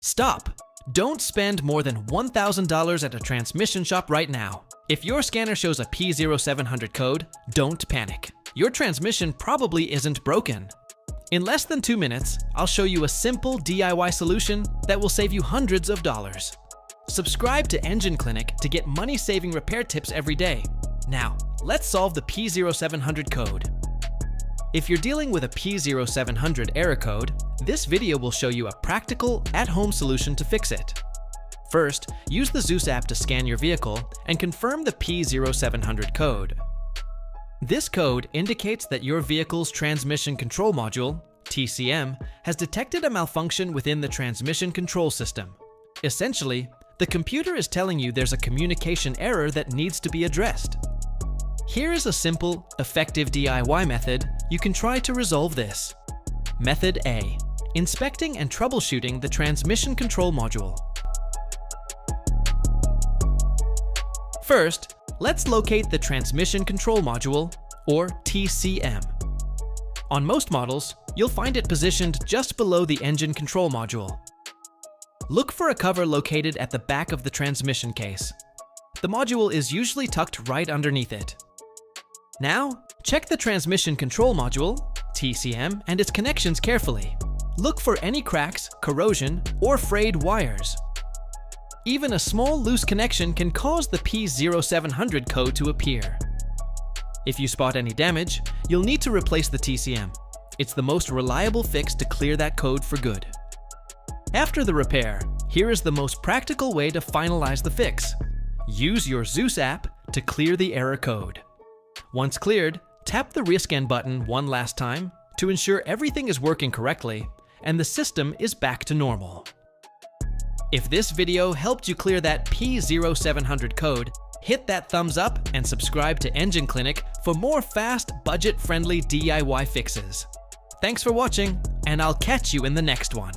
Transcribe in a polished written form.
Stop! Don't spend more than $1,000 at a transmission shop right now. If your scanner shows a P0700 code, don't panic. Your transmission probably isn't broken. In less than 2 minutes, I'll show you a simple DIY solution that will save you hundreds of dollars. Subscribe to Engine Clinic to get money-saving repair tips every day. Now, let's solve the P0700 code. If you're dealing with a P0700 error code, this video will show you a practical, at-home solution to fix it. First, use the Zeus app to scan your vehicle and confirm the P0700 code. This code indicates that your vehicle's transmission control module, TCM, has detected a malfunction within the transmission control system. Essentially, the computer is telling you there's a communication error that needs to be addressed. Here is a simple, effective DIY method you can try to resolve this. Method A: inspecting and troubleshooting the transmission control module. First, let's locate the transmission control module, or TCM. On most models, you'll find it positioned just below the engine control module. Look for a cover located at the back of the transmission case. The module is usually tucked right underneath it. Now, check the transmission control module, TCM, and its connections carefully. Look for any cracks, corrosion, or frayed wires. Even a small loose connection can cause the P0700 code to appear. If you spot any damage, you'll need to replace the TCM. It's the most reliable fix to clear that code for good. After the repair, here is the most practical way to finalize the fix. Use your Zeus app to clear the error code. Once cleared, tap the rescan button one last time to ensure everything is working correctly and the system is back to normal. If this video helped you clear that P0700 code, hit that thumbs up and subscribe to Engine Clinic for more fast, budget-friendly DIY fixes. Thanks for watching, and I'll catch you in the next one.